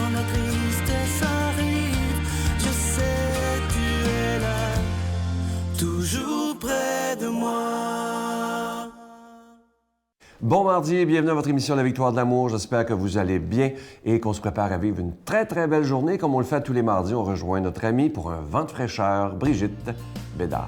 quand la tristesse arrive, je sais tu es là, toujours près de moi. Bon mardi et bienvenue à votre émission La Victoire de l'amour. J'espère que vous allez bien et qu'on se prépare à vivre une très, très belle journée. Comme on le fait tous les mardis, on rejoint notre amie pour un vent de fraîcheur, Brigitte Bédard.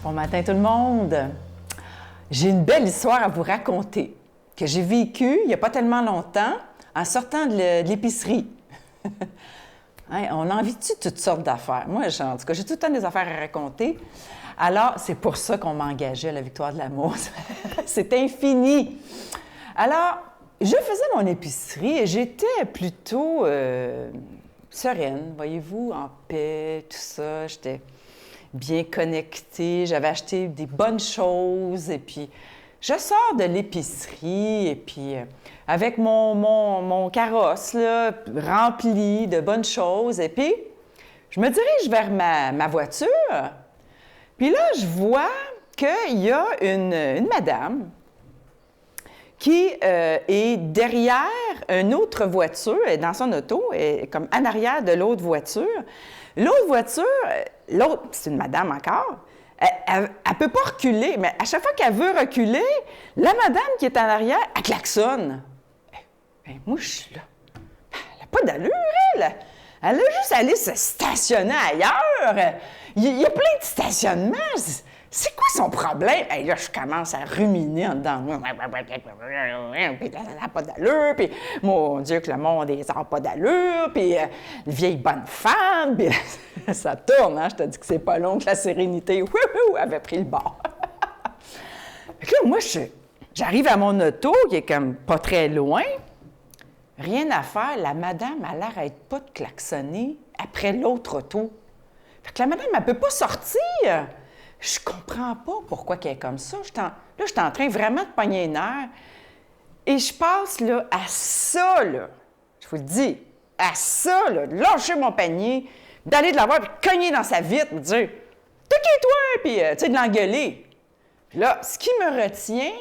Bon matin tout le monde! J'ai une belle histoire à vous raconter que j'ai vécue il n'y a pas tellement longtemps en sortant de l'épicerie. Hein, on a envie de toutes sortes d'affaires. Moi, en tout cas, j'ai tout le temps des affaires à raconter. Alors, c'est pour ça qu'on m'a engagée à la Victoire de l'amour. C'est infini. Alors, je faisais mon épicerie et j'étais plutôt sereine, voyez-vous, en paix, tout ça. J'étais bien connectée, j'avais acheté des bonnes choses et puis je sors de l'épicerie et puis avec mon carrosse là, rempli de bonnes choses et puis je me dirige vers ma voiture. Puis là, je vois qu'il y a une madame qui est derrière une autre voiture, elle est dans son auto, elle est comme en arrière de l'autre voiture. L'autre voiture, l'autre, c'est une madame encore, elle ne peut pas reculer, mais à chaque fois qu'elle veut reculer, la madame qui est en arrière, elle klaxonne. Ben, moi, je suis là. Elle n'a pas d'allure, elle. Elle a juste allé se stationner ailleurs. Il y a plein de stationnements. C'est quoi son problème? Et là, je commence à ruminer en dedans. Puis elle n'a pas d'allure. Puis, mon Dieu, que le monde n'a pas d'allure. Puis, une vieille bonne femme. Puis, ça tourne, hein? Je te dis que c'est pas long que la sérénité avait pris le bord. Fait que là, moi, j'arrive à mon auto, qui est comme pas très loin. Rien à faire. La madame, elle n'arrête pas de klaxonner après l'autre auto. Fait que la madame, elle ne peut pas sortir. Je comprends pas pourquoi elle est comme ça. Là, je suis en train vraiment de pogner les nerfs. Et je passe là, à ça, là, je vous le dis, à ça, là, de lâcher mon panier, d'aller de la voir, puis cogner dans sa vitre, me dire « T'es qui, toi? » Puis, tu sais, de l'engueuler. Puis là, ce qui me retient,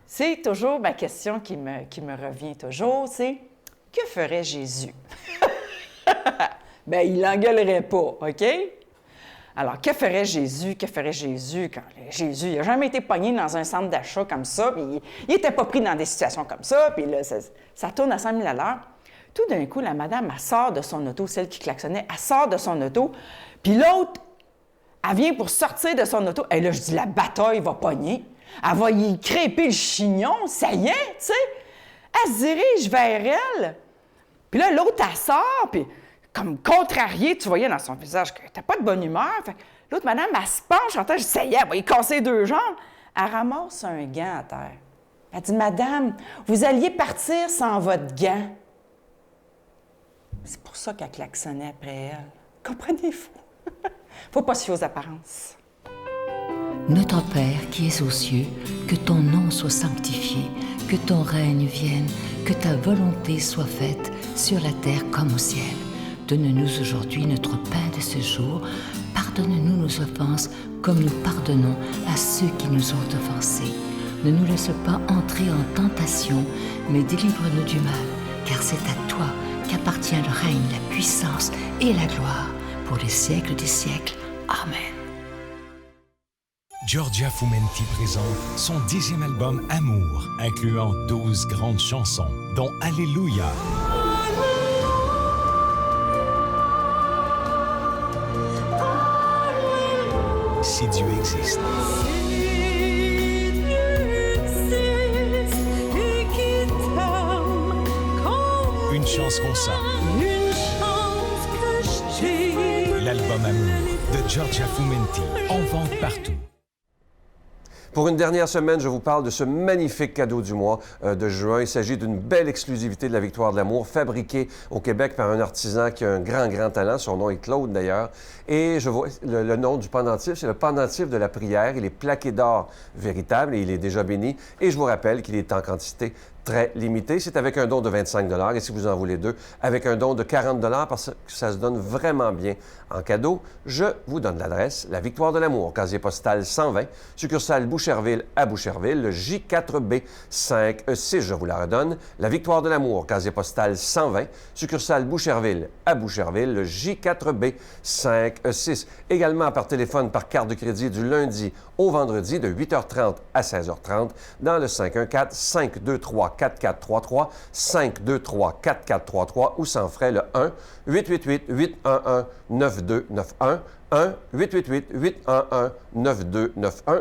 c'est toujours ma question qui me revient toujours, c'est « Que ferait Jésus? » Bien, il l'engueulerait pas, OK? Alors, que ferait Jésus? Que ferait Jésus quand Jésus n'a jamais été pogné dans un centre d'achat comme ça, puis il n'était pas pris dans des situations comme ça, puis là, ça tourne à 100 000 à l'heure. Tout d'un coup, la madame, elle sort de son auto, celle qui klaxonnait, elle sort de son auto, puis l'autre, elle vient pour sortir de son auto. Et là, je dis, la bataille va pogner. Elle va y crêper le chignon, ça y est, tu sais. Elle se dirige vers elle. Puis là, l'autre, elle sort, puis comme contrariée, tu voyais dans son visage qu'elle n'était pas de bonne humeur. Fait que l'autre madame, elle se penche en terre, je dis, ça y est, elle va y casser deux jambes. Elle ramasse un gant à terre. Elle dit, madame, vous alliez partir sans votre gant. C'est pour ça qu'elle klaxonnait après elle. Comprenez-vous? Faut pas se fier aux apparences. Notre Père qui es aux cieux, que ton nom soit sanctifié, que ton règne vienne, que ta volonté soit faite sur la terre comme au ciel. Donne-nous aujourd'hui notre pain de ce jour. Pardonne-nous nos offenses comme nous pardonnons à ceux qui nous ont offensés. Ne nous laisse pas entrer en tentation, mais délivre-nous du mal, car c'est à toi qu'appartient le règne, la puissance et la gloire pour les siècles des siècles. Amen. Giorgia Fumenti présente son 10e album Amour, incluant 12 grandes chansons, dont Alléluia. Si Dieu existe. Une chance qu'on sent. L'album Amour de Giorgia Fumenti, en vente partout. Pour une dernière semaine, je vous parle de ce magnifique cadeau du mois de juin. Il s'agit d'une belle exclusivité de la Victoire de l'amour, fabriquée au Québec par un artisan qui a un grand talent. Son nom est Claude, d'ailleurs. Et je vois le nom du pendentif, c'est le pendentif de la prière. Il est plaqué d'or véritable et il est déjà béni. Et je vous rappelle qu'il est en quantité très limité. C'est avec un don de 25 et si vous en voulez deux, avec un don de 40 parce que ça se donne vraiment bien en cadeau. Je vous donne l'adresse, la Victoire de l'Amour, casier postal 120, succursale Boucherville à Boucherville, le J4B 5E6, je vous la redonne. La Victoire de l'Amour, casier postal 120, succursale Boucherville à Boucherville, le J4B 5E6. Également par téléphone, par carte de crédit du lundi au vendredi de 8h30 à 16h30 dans le 514-523-4433, 523-4433 ou sans frais le 1-888-811-9291, 1-888-811-9291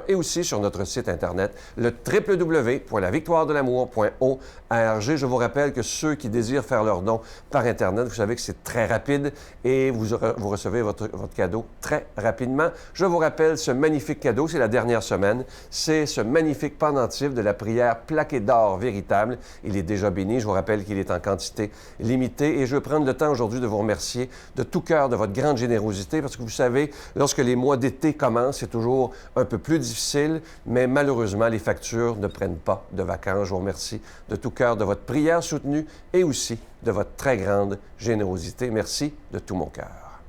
et aussi sur notre site Internet, le www.lavictoiredelamour.org. Je vous rappelle que ceux qui désirent faire leur don par Internet, vous savez que c'est très rapide et vous recevez votre cadeau très rapidement. Je vous rappelle ce magnifique cadeau, c'est la dernière semaine, c'est ce magnifique pendentif de la prière plaqué d'or véritable. Il est déjà béni, je vous rappelle qu'il est en quantité limitée et je veux prendre le temps aujourd'hui de vous remercier de tout cœur de votre grande générosité parce que vous savez, lorsque les mois d'été commencent, c'est toujours un peu plus difficile, mais malheureusement, les factures ne prennent pas de vacances. Je vous remercie de tout cœur de votre prière soutenue et aussi de votre très grande générosité. Merci de tout mon cœur.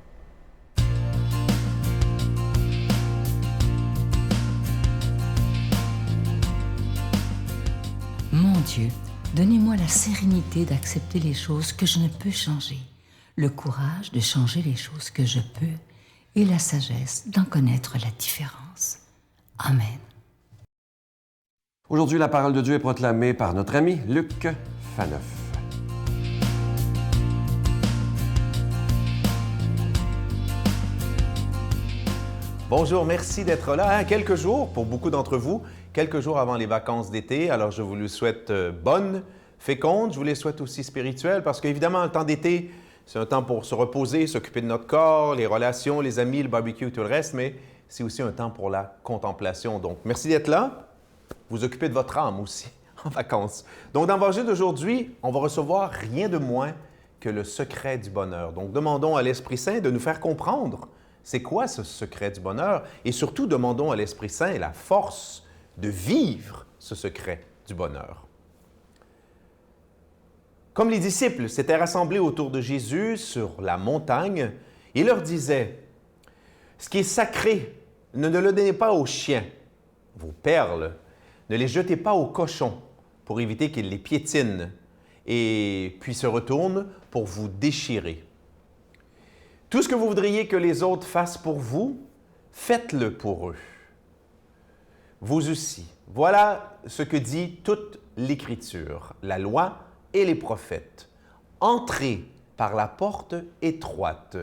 Mon Dieu, donnez-moi la sérénité d'accepter les choses que je ne peux changer, le courage de changer les choses que je peux et la sagesse d'en connaître la différence. Amen. Aujourd'hui, la parole de Dieu est proclamée par notre ami Luc Faneuf. Bonjour, merci d'être là. Quelques jours, pour beaucoup d'entre vous, quelques jours avant les vacances d'été. Alors, je vous le souhaite bonne, féconde. Je vous les souhaite aussi spirituelles parce qu'évidemment, le temps d'été, c'est un temps pour se reposer, s'occuper de notre corps, les relations, les amis, le barbecue et tout le reste, mais c'est aussi un temps pour la contemplation. Donc, merci d'être là. Vous occupez de votre âme aussi en vacances. Donc, dans l'Évangile d'aujourd'hui, on va recevoir rien de moins que le secret du bonheur. Donc, demandons à l'Esprit Saint de nous faire comprendre c'est quoi ce secret du bonheur et surtout demandons à l'Esprit Saint la force de vivre ce secret du bonheur. Comme les disciples s'étaient rassemblés autour de Jésus sur la montagne, il leur disait « Ce qui est sacré, ne le donnez pas aux chiens. Vos perles, ne les jetez pas aux cochons pour éviter qu'ils les piétinent et puis se retournent pour vous déchirer. Tout ce que vous voudriez que les autres fassent pour vous, faites-le pour eux. Vous aussi. Voilà ce que dit toute l'Écriture, la loi et les prophètes. Entrez par la porte étroite.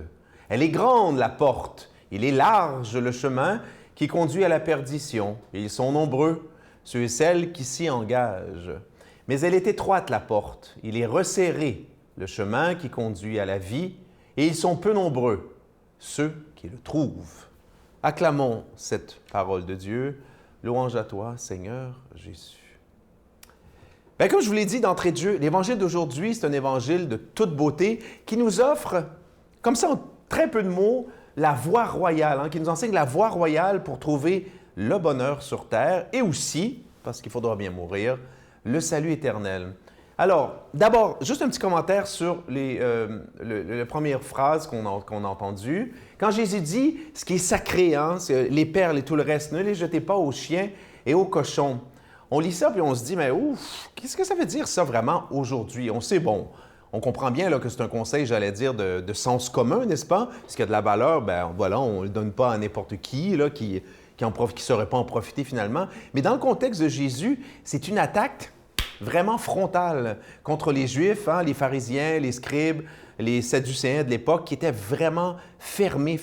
Elle est grande, la porte. Il est large, le chemin qui conduit à la perdition. Et ils sont nombreux, ceux et celles qui s'y engagent. Mais elle est étroite, la porte. Il est resserré, le chemin qui conduit à la vie. Et ils sont peu nombreux, ceux qui le trouvent. Acclamons cette parole de Dieu. Louange à toi, Seigneur Jésus. Bien, comme je vous l'ai dit d'entrée de jeu, l'Évangile d'aujourd'hui, c'est un évangile de toute beauté qui nous offre, comme ça en très peu de mots, la voie royale, qui nous enseigne la voie royale pour trouver le bonheur sur terre et aussi, parce qu'il faudra bien mourir, le salut éternel. Alors, d'abord, juste un petit commentaire sur la première phrase qu'on a entendue. Quand Jésus dit « ce qui est sacré, c'est les perles et tout le reste, ne les jetez pas aux chiens et aux cochons », on lit ça puis on se dit « mais ouf, qu'est-ce que ça veut dire ça vraiment aujourd'hui? » On sait, bon, on comprend bien là, que c'est un conseil, j'allais dire, de sens commun, n'est-ce pas? S'il y a de la valeur, ben voilà, on ne le donne pas à n'importe qui là, qui ne saurait pas en profiter finalement. Mais dans le contexte de Jésus, c'est une attaque vraiment frontale contre les Juifs, les pharisiens, les scribes, les sadducéens de l'époque qui étaient vraiment fermés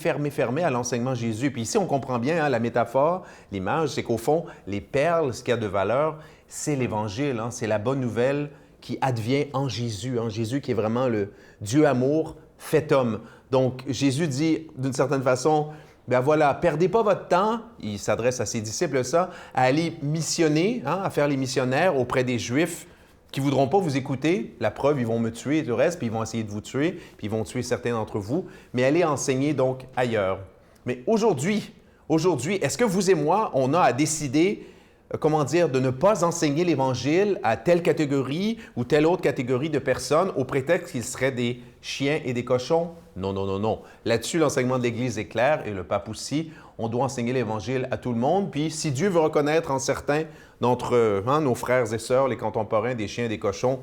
à l'enseignement de Jésus. Puis ici, on comprend bien la métaphore, l'image, c'est qu'au fond, les perles, ce qu'il y a de valeur, c'est l'Évangile, c'est la bonne nouvelle qui advient en Jésus, Jésus qui est vraiment le Dieu amour fait homme. Donc, Jésus dit d'une certaine façon, ben voilà, perdez pas votre temps, il s'adresse à ses disciples ça, à aller missionner, à faire les missionnaires auprès des Juifs qui ne voudront pas vous écouter. La preuve, ils vont me tuer et tout le reste, puis ils vont essayer de vous tuer, puis ils vont tuer certains d'entre vous, mais allez enseigner donc ailleurs. Mais aujourd'hui, est-ce que vous et moi, on a à décider de ne pas enseigner l'Évangile à telle catégorie ou telle autre catégorie de personnes au prétexte qu'ils seraient des chiens et des cochons? Non, non, non, non. Là-dessus, l'enseignement de l'Église est clair, et le pape aussi. On doit enseigner l'Évangile à tout le monde. Puis si Dieu veut reconnaître en certains d'entre nos frères et sœurs, les contemporains des chiens et des cochons,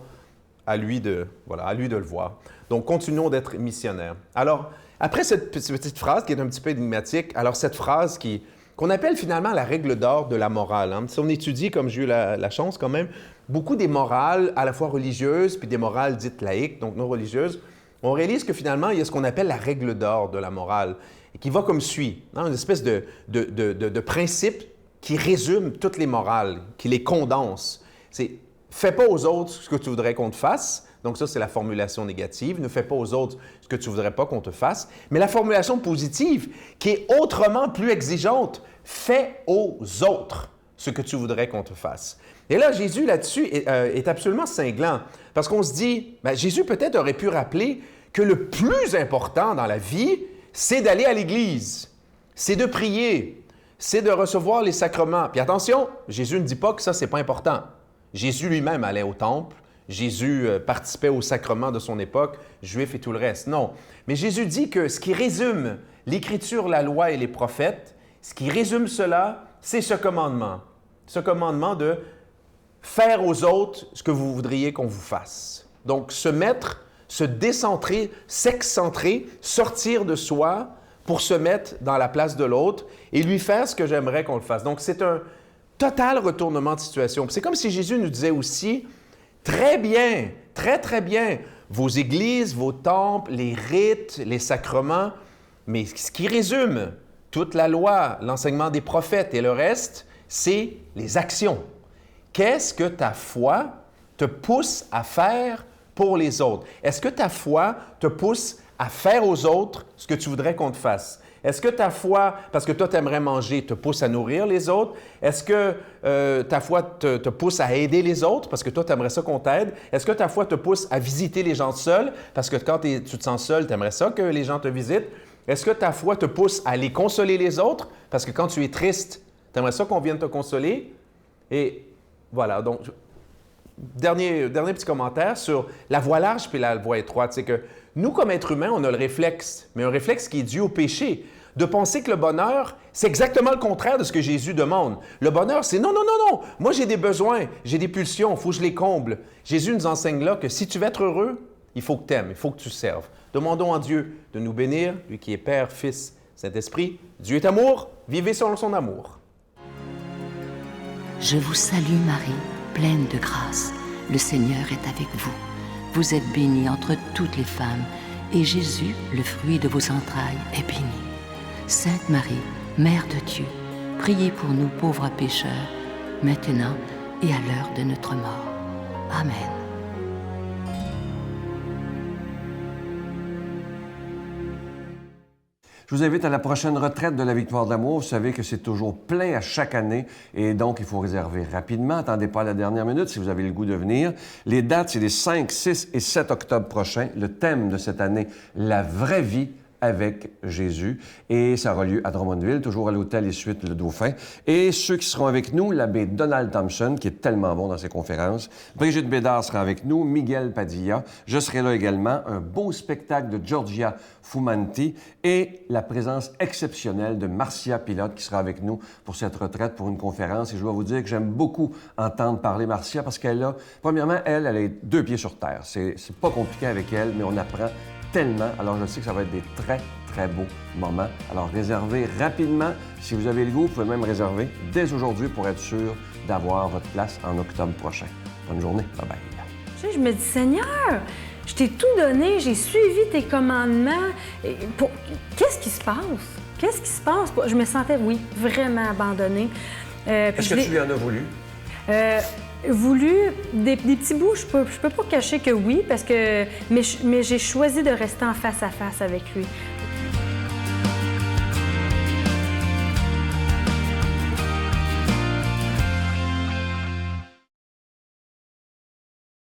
à lui de le voir. Donc, continuons d'être missionnaires. Alors, après cette petite phrase qui est un petit peu énigmatique, alors cette phrase qu'on appelle finalement la règle d'or de la morale. Hein. Si on étudie, comme j'ai eu la chance quand même, beaucoup des morales à la fois religieuses puis des morales dites laïques, donc non religieuses, on réalise que finalement, il y a ce qu'on appelle la règle d'or de la morale, et qui va comme suit, hein, une espèce de principe qui résume toutes les morales, qui les condense. C'est « fais pas aux autres ce que tu voudrais qu'on te fasse ». Donc ça, c'est la formulation négative. « Ne fais pas aux autres ce que tu voudrais pas qu'on te fasse ». Mais la formulation positive, qui est autrement plus exigeante, « fais aux autres ce que tu voudrais qu'on te fasse ». Et là, Jésus, là-dessus, est absolument cinglant. Parce qu'on se dit, Jésus peut-être aurait pu rappeler que le plus important dans la vie, c'est d'aller à l'Église, c'est de prier, c'est de recevoir les sacrements. Puis attention, Jésus ne dit pas que ça, c'est pas important. Jésus lui-même allait au temple, Jésus participait aux sacrements de son époque, juifs et tout le reste. Non. Mais Jésus dit que ce qui résume l'Écriture, la loi et les prophètes, ce qui résume cela, c'est ce commandement. Ce commandement de faire aux autres ce que vous voudriez qu'on vous fasse. Donc, se mettre, se décentrer, s'excentrer, sortir de soi pour se mettre dans la place de l'autre et lui faire ce que j'aimerais qu'on le fasse. Donc, c'est un total retournement de situation. C'est comme si Jésus nous disait aussi, très bien, très, très bien, vos églises, vos temples, les rites, les sacrements, mais ce qui résume toute la loi, l'enseignement des prophètes et le reste, c'est les actions. Qu'est-ce que ta foi te pousse à faire pour les autres? Est-ce que ta foi te pousse à faire aux autres ce que tu voudrais qu'on te fasse? Est-ce que ta foi, parce que toi, tu aimerais manger, te pousse à nourrir les autres? Est-ce que ta foi te pousse à aider les autres parce que toi, tu aimerais ça qu'on t'aide? Est-ce que ta foi te pousse à visiter les gens seuls parce que quand tu te sens seul, tu aimerais ça que les gens te visitent? Est-ce que ta foi te pousse à aller consoler les autres parce que quand tu es triste, tu aimerais ça qu'on vienne te consoler? Et voilà, donc, dernier petit commentaire sur la voie large puis la voie étroite. C'est que nous, comme êtres humains, on a le réflexe, mais un réflexe qui est dû au péché, de penser que le bonheur, c'est exactement le contraire de ce que Jésus demande. Le bonheur, c'est non, non, non, non, moi j'ai des besoins, j'ai des pulsions, il faut que je les comble. Jésus nous enseigne là que si tu veux être heureux, il faut que tu aimes, il faut que tu serves. Demandons à Dieu de nous bénir, lui qui est Père, Fils, Saint-Esprit. Dieu est amour, vivez selon son amour. Je vous salue Marie, pleine de grâce. Le Seigneur est avec vous. Vous êtes bénie entre toutes les femmes, et Jésus, le fruit de vos entrailles, est béni. Sainte Marie, Mère de Dieu, priez pour nous pauvres pécheurs, maintenant et à l'heure de notre mort. Amen. Je vous invite à la prochaine retraite de la Victoire de l'amour. Vous savez que c'est toujours plein à chaque année et donc il faut réserver rapidement. Attendez pas à la dernière minute si vous avez le goût de venir. Les dates, c'est les 5, 6 et 7 octobre prochains. Le thème de cette année, la vraie vie avec Jésus. Et ça aura lieu à Drummondville, toujours à l'hôtel et suite Le Dauphin. Et ceux qui seront avec nous, l'abbé Donald Thompson, qui est tellement bon dans ses conférences. Brigitte Bédard sera avec nous, Miguel Padilla. Je serai là également. Un beau spectacle de Giorgia Fumanti et la présence exceptionnelle de Marcia Pilote qui sera avec nous pour cette retraite, pour une conférence. Et je dois vous dire que j'aime beaucoup entendre parler Marcia parce qu'elle a, premièrement, elle a 2 pieds sur terre. C'est pas compliqué avec elle, mais on apprend tellement. Alors, je sais que ça va être des très, très beaux moments. Alors, réservez rapidement. Si vous avez le goût, vous pouvez même réserver dès aujourd'hui pour être sûr d'avoir votre place en octobre prochain. Bonne journée. Bye-bye. Tu sais, je me dis, Seigneur, je t'ai tout donné, j'ai suivi tes commandements. Qu'est-ce qui se passe? Qu'est-ce qui se passe? Je me sentais, oui, vraiment abandonnée. Est-ce que tu lui en as voulu? Voulu, des petits bouts, je peux pas cacher que oui, parce que mais j'ai choisi de rester en face à face avec lui.